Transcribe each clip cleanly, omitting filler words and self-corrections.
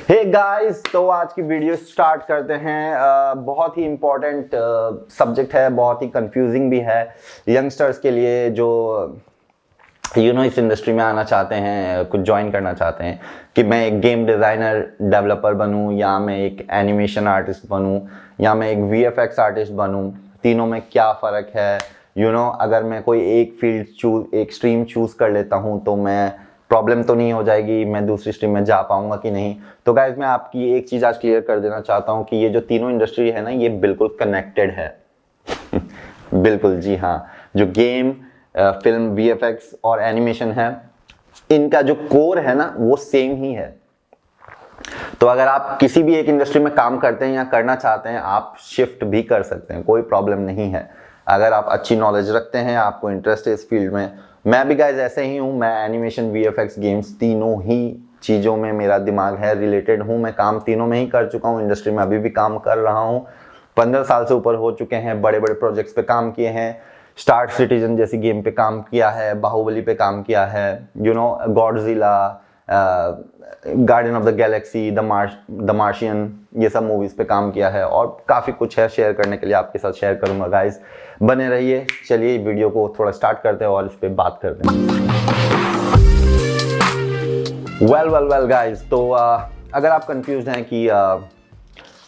Hey guys, तो आज की वीडियो स्टार्ट करते हैं। बहुत ही इम्पोर्टेंट सब्जेक्ट है, बहुत ही कंफ्यूजिंग भी है यंगस्टर्स के लिए जो इस इंडस्ट्री में आना चाहते हैं, कुछ ज्वाइन करना चाहते हैं कि मैं एक गेम डिज़ाइनर डेवलपर बनूं या मैं एक एनिमेशन आर्टिस्ट बनूं या मैं एक VFX आर्टिस्ट बनूं। तीनों में क्या फ़र्क है? अगर मैं कोई एक फील्ड एक स्ट्रीम चूज़ कर लेता हूं तो मैं प्रॉब्लम तो नहीं हो जाएगी, मैं दूसरी स्ट्रीम में जा पाऊंगा कि नहीं। तो गाइज मैं आपकी एक चीज़ आज क्लियर कर देना चाहता हूं कि ये जो तीनों इंडस्ट्री है ना, ये बिल्कुल कनेक्टेड है। बिल्कुल, जी हाँ। जो गेम, फिल्म, VFX और एनिमेशन है, इनका जो कोर है ना वो सेम ही है। तो अगर आप किसी भी एक इंडस्ट्री में काम करते हैं या करना चाहते हैं, आप शिफ्ट भी कर सकते हैं, कोई प्रॉब्लम नहीं है। अगर आप अच्छी नॉलेज रखते हैं, आपको इंटरेस्ट है इस फील्ड में। मैं भी गाइज ऐसे ही हूँ, मैं एनिमेशन, VFX, गेम्स तीनों ही चीज़ों में मेरा दिमाग है, रिलेटेड हूँ। मैं काम तीनों में ही कर चुका हूँ, इंडस्ट्री में अभी भी काम कर रहा हूँ। 15 साल से ऊपर हो चुके हैं, बड़े बड़े प्रोजेक्ट्स पे काम किए हैं। स्टार सिटीजन जैसी गेम पे काम किया है, बाहुबली पे काम किया है, Godzilla, guardian of the Galaxy, the Martian, ये सब मूवीज पे काम किया है और काफ़ी कुछ है शेयर करने के लिए, आपके साथ शेयर करूंगा। गाइस बने रहिए। चलिए वीडियो को थोड़ा स्टार्ट करते हैं और इस पे बात करते हैं। वेल गाइस, तो अगर आप कंफ्यूज हैं कि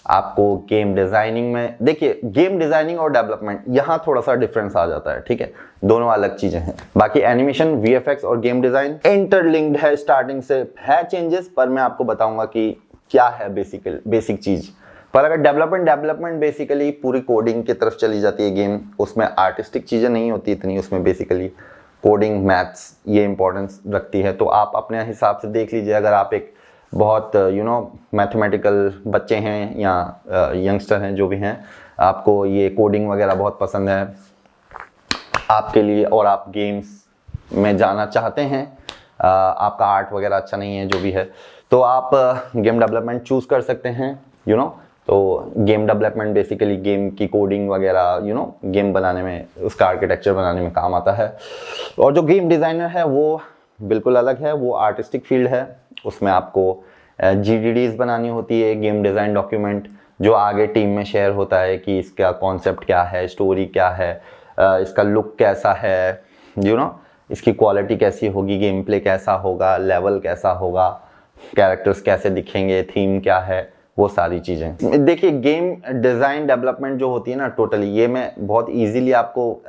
आपको गेम डिजाइनिंग में, देखिए गेम डिजाइनिंग और डेवलपमेंट यहाँ थोड़ा सा डिफरेंस आ जाता है, ठीक है, दोनों अलग चीजें हैं। बाकी एनिमेशन, VFX और गेम डिजाइन इंटरलिंक्ड है, स्टार्टिंग से है चेंजेस, पर मैं आपको बताऊंगा कि क्या है बेसिक चीज। पर अगर डेवलपमेंट बेसिकली पूरी कोडिंग की तरफ चली जाती है गेम, उसमें आर्टिस्टिक चीजें नहीं होती इतनी, उसमें बेसिकली कोडिंग, मैथ्स ये इंपॉर्टेंस रखती है। तो आप अपने हिसाब से देख लीजिए, अगर आप एक बहुत मैथमेटिकल बच्चे हैं या यंगस्टर हैं, जो भी हैं, आपको ये कोडिंग वगैरह बहुत पसंद है आपके लिए और आप गेम्स में जाना चाहते हैं, आपका आर्ट वगैरह अच्छा नहीं है जो भी है, तो आप गेम डेवलपमेंट चूज़ कर सकते हैं। तो गेम डेवलपमेंट बेसिकली गेम की कोडिंग वगैरह गेम बनाने में, उसका आर्किटेक्चर बनाने में काम आता है। और जो गेम डिज़ाइनर है वो बिल्कुल अलग है, वो आर्टिस्टिक फील्ड है। उसमें आपको GDDs बनानी होती है, गेम डिज़ाइन डॉक्यूमेंट, जो आगे टीम में शेयर होता है कि इसका कॉन्सेप्ट क्या है, स्टोरी क्या है, इसका लुक कैसा है, इसकी क्वालिटी कैसी होगी, गेम प्ले कैसा होगा, लेवल कैसा होगा, कैरेक्टर्स कैसे दिखेंगे, थीम क्या है, वो सारी चीज़ें। देखिए गेम डिज़ाइन डेवलपमेंट जो होती है ना, टोटली ये मैं बहुत इजीली आपको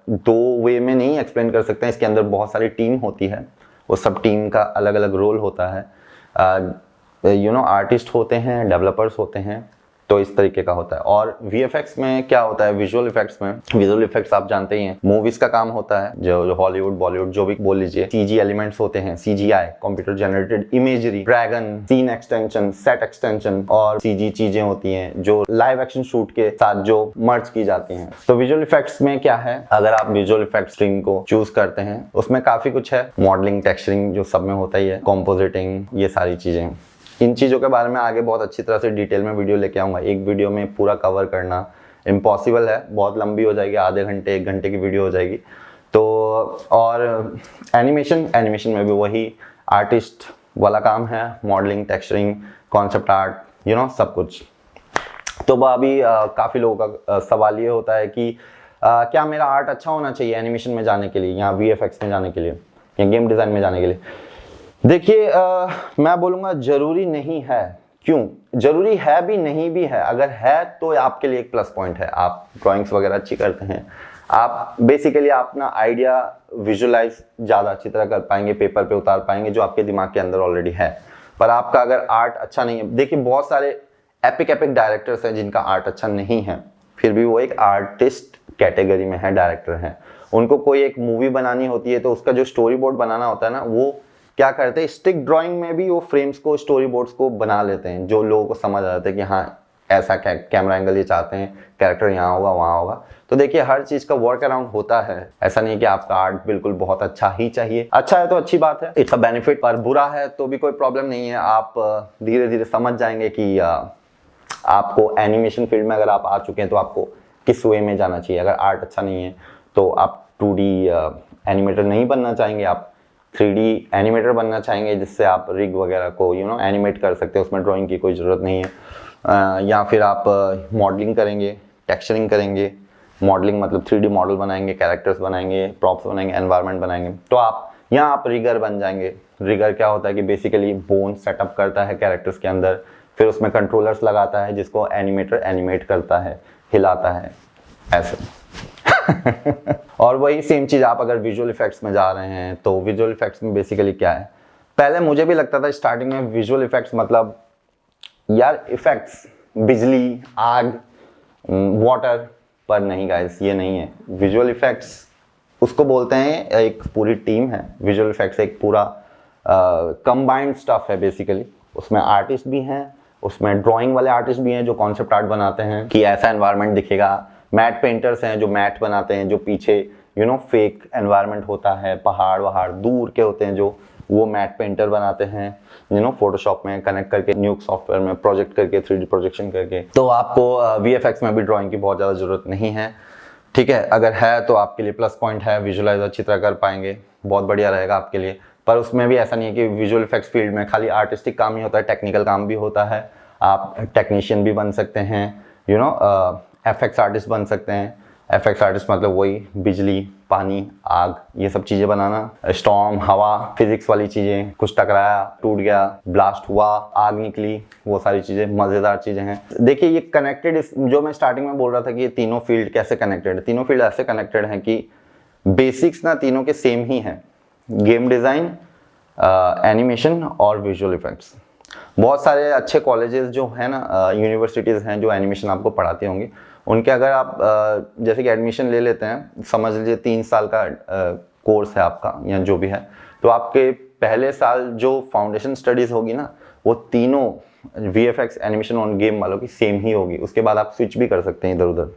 दो वे में नहीं एक्सप्लेन कर सकते हैं। इसके अंदर बहुत सारी टीम होती है, वो सब टीम का अलग अलग रोल होता है। आर्टिस्ट होते हैं, डेवलपर्स होते हैं, तो इस तरीके का होता है। और VFX में क्या होता है, विजुअल इफेक्ट्स आप जानते ही हैं, मूवीज का काम होता है, जो हॉलीवुड बॉलीवुड जो भी बोल लीजिए। CG एलिमेंट्स होते हैं, CGI, computer generated imagery, dragon, scene extension, set extension और CG चीजें होती हैं जो लाइव एक्शन शूट के साथ जो मर्ज की जाती हैं। तो विजुअल इफेक्ट्स में क्या है, अगर आप विजुअल इफेक्ट स्ट्रीम को चूज करते हैं, उसमें काफी कुछ है, मॉडलिंग, टेक्सचरिंग जो सब में होता ही है, कॉम्पोजिटिंग, ये सारी चीजें। इन चीज़ों के बारे में आगे बहुत अच्छी तरह से डिटेल में वीडियो लेके आऊँगा। एक वीडियो में पूरा कवर करना इम्पॉसिबल है, बहुत लंबी हो जाएगी, आधे घंटे 1 घंटे की वीडियो हो जाएगी। तो और एनिमेशन में भी वही आर्टिस्ट वाला काम है, मॉडलिंग, टेक्सचरिंग, कॉन्सेप्ट आर्ट, सब कुछ। तो अभी काफ़ी लोगों का सवाल ये होता है कि क्या मेरा आर्ट अच्छा होना चाहिए एनिमेशन में जाने के लिए या VFX में जाने के लिए या गेम डिज़ाइन में जाने के लिए। देखिए मैं बोलूँगा जरूरी नहीं है। क्यों जरूरी है भी नहीं भी है, अगर है तो आपके लिए एक प्लस पॉइंट है। आप ड्राइंग्स वगैरह अच्छी करते हैं, आप बेसिकली अपना आइडिया विजुअलाइज ज़्यादा अच्छी तरह कर पाएंगे, पेपर पे उतार पाएंगे जो आपके दिमाग के अंदर ऑलरेडी है। पर आपका अगर आर्ट अच्छा नहीं है, देखिए बहुत सारे एपिक डायरेक्टर्स हैं जिनका आर्ट अच्छा नहीं है, फिर भी वो एक आर्टिस्ट कैटेगरी में है, डायरेक्टर हैं। उनको कोई एक मूवी बनानी होती है तो उसका जो स्टोरी बोर्ड बनाना होता है ना, वो क्या करते हैं, स्टिक ड्राइंग में भी वो फ्रेम्स को, स्टोरी बोर्ड्स को बना लेते हैं, जो लोगों को समझ आ जाता है कि हाँ ऐसा कैमरा एंगल ये चाहते हैं, कैरेक्टर यहाँ होगा, वहाँ होगा। तो देखिए हर चीज़ का वर्क अराउंड होता है, ऐसा नहीं कि आपका आर्ट बिल्कुल बहुत अच्छा ही चाहिए। अच्छा है तो अच्छी बात है, इट्स अ बेनिफिट, पर बुरा है तो भी कोई प्रॉब्लम नहीं है। आप धीरे धीरे समझ जाएंगे कि आपको एनिमेशन फील्ड में अगर आप आ चुके हैं तो आपको किस वे में जाना चाहिए। अगर आर्ट अच्छा नहीं है तो आप 2D एनिमेटर नहीं बनना चाहेंगे, आप 3D एनिमेटर बनना चाहेंगे जिससे आप रिग वगैरह को एनिमेट कर सकते हैं, उसमें ड्राइंग की कोई ज़रूरत नहीं है। या फिर आप मॉडलिंग करेंगे, टेक्सचरिंग करेंगे। मॉडलिंग मतलब 3D मॉडल बनाएंगे, कैरेक्टर्स बनाएंगे, प्रॉप्स बनाएंगे, एनवायरनमेंट बनाएंगे, तो आप रिगर बन जाएंगे। रिगर क्या होता है कि बेसिकली बोन सेटअप करता है कैरेक्टर्स के अंदर, फिर उसमें कंट्रोलर्स लगाता है जिसको एनिमेटर एनिमेट करता है, हिलाता है ऐसे। और वही सेम चीज़ आप अगर विजुअल इफेक्ट्स में जा रहे हैं तो विजुअल इफेक्ट्स में बेसिकली क्या है, पहले मुझे भी लगता था स्टार्टिंग में विजुअल इफेक्ट्स मतलब यार इफेक्ट्स बिजली, आग, वाटर, पर नहीं गाइस, ये नहीं है। विजुअल इफेक्ट्स उसको बोलते हैं, एक पूरी टीम है। विजुअल इफेक्ट्स एक पूरा कंबाइंड स्टफ है बेसिकली। उसमें आर्टिस्ट भी हैं, उसमें ड्राइंग वाले आर्टिस्ट भी हैं जो कॉन्सेप्ट आर्ट बनाते हैं कि ऐसा एनवायरनमेंट दिखेगा। मैट पेंटर्स हैं जो मैट बनाते हैं, जो पीछे फेक एनवायरनमेंट होता है, पहाड़ वहाड़ दूर के होते हैं, जो वो मैट पेंटर बनाते हैं फोटोशॉप में कनेक्ट करके, न्यूक सॉफ्टवेयर में प्रोजेक्ट करके, 3D प्रोजेक्शन करके। तो आपको VFX में भी ड्राइंग की बहुत ज़्यादा ज़रूरत नहीं है, ठीक है। अगर है तो आपके लिए प्लस पॉइंट है, विजुअलाइज अच्छी तरह कर पाएंगे, बहुत बढ़िया रहेगा आपके लिए। पर उसमें भी ऐसा नहीं है कि विजुअल इफेक्ट्स फील्ड में खाली आर्टिस्टिक काम ही होता है, टेक्निकल काम भी होता है। आप टेक्नीशियन भी बन सकते हैं, एफएक्स आर्टिस्ट बन सकते हैं। एफएक्स आर्टिस्ट मतलब वही बिजली, पानी, आग, ये सब चीज़ें बनाना, स्टॉर्म, हवा, फिजिक्स वाली चीज़ें, कुछ टकराया, टूट गया, ब्लास्ट हुआ, आग निकली, वो सारी चीज़ें मज़ेदार चीज़ें हैं। देखिए ये कनेक्टेड, जो मैं स्टार्टिंग में बोल रहा था कि ये तीनों फील्ड कैसे कनेक्टेड है, तीनों फील्ड ऐसे कनेक्टेड हैं कि बेसिक्स ना तीनों के सेम ही हैं। गेम डिज़ाइन, एनिमेशन और विजुअल इफेक्ट्स। बहुत सारे अच्छे कॉलेजेस जो हैं ना, यूनिवर्सिटीज़ हैं जो एनिमेशन आपको पढ़ाती होंगी, उनके अगर आप जैसे कि एडमिशन ले लेते हैं, समझ लीजिए 3 साल का कोर्स है आपका या जो भी है, तो आपके पहले साल जो फाउंडेशन स्टडीज़ होगी ना, वो तीनों VFX, एनिमेशन और गेम वालों की सेम ही होगी। उसके बाद आप स्विच भी कर सकते हैं इधर उधर।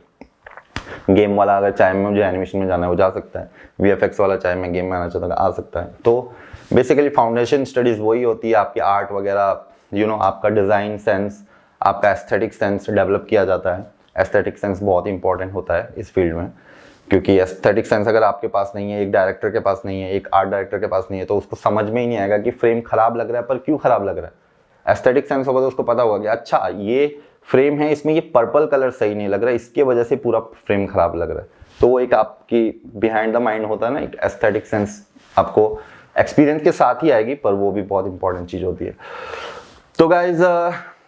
गेम वाला अगर चाहे मुझे एनिमेशन में जाना है वो जा सकता है, VFX वाला चाहे मैं गेम में आना चाहता हूँ आ सकता है। तो बेसिकली फाउंडेशन स्टडीज़ वही होती है, आपकी आर्ट वगैरह, आपका डिज़ाइन सेंस, आपका एस्थेटिक सेंस डेवलप किया जाता है। एस्थेटिक सेंस बहुत इंपॉर्टेंट होता है इस फील्ड में, क्योंकि एस्थेटिक सेंस अगर आपके पास नहीं है, एक डायरेक्टर के पास नहीं है, एक आर्ट डायरेक्टर के पास नहीं है, तो उसको समझ में ही नहीं आएगा कि फ्रेम खराब लग रहा है, पर क्यों खराब लग रहा है। एस्थेटिक सेंस होगा तो उसको पता होगा कि अच्छा ये फ्रेम है, इसमें ये पर्पल कलर सही नहीं लग रहा है, इसके वजह से पूरा फ्रेम खराब लग रहा है। तो वो एक आपकी बिहाइंड द माइंड होता है ना, एक एस्थेटिक सेंस आपको एक्सपीरियंस के साथ ही आएगी, पर वो भी बहुत इंपॉर्टेंट चीज़ होती है। तो गाइज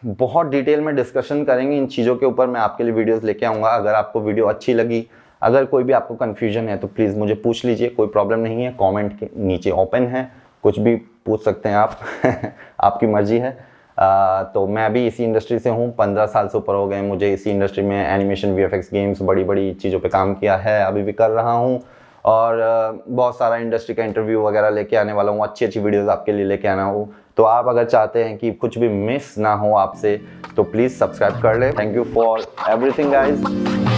बहुत डिटेल में डिस्कशन करेंगे इन चीज़ों के ऊपर, मैं आपके लिए वीडियोस लेके आऊँगा। अगर आपको वीडियो अच्छी लगी, अगर कोई भी आपको कन्फ्यूजन है तो प्लीज़ मुझे पूछ लीजिए, कोई प्रॉब्लम नहीं है। कमेंट के नीचे ओपन है, कुछ भी पूछ सकते हैं आप। आपकी मर्जी है। तो मैं भी इसी इंडस्ट्री से हूँ, 15 साल से ऊपर हो गए मुझे इसी इंडस्ट्री में। एनिमेशन, VFX, गेम्स, बड़ी बड़ी चीज़ों पे काम किया है, अभी भी कर रहा हूँ। और बहुत सारा इंडस्ट्री का इंटरव्यू वगैरह लेके आने वाला हूँ, अच्छी अच्छी वीडियोस आपके लिए लेके आना हूँ। तो आप अगर चाहते हैं कि कुछ भी मिस ना हो आपसे, तो प्लीज़ सब्सक्राइब कर लें। Thank you for everything guys.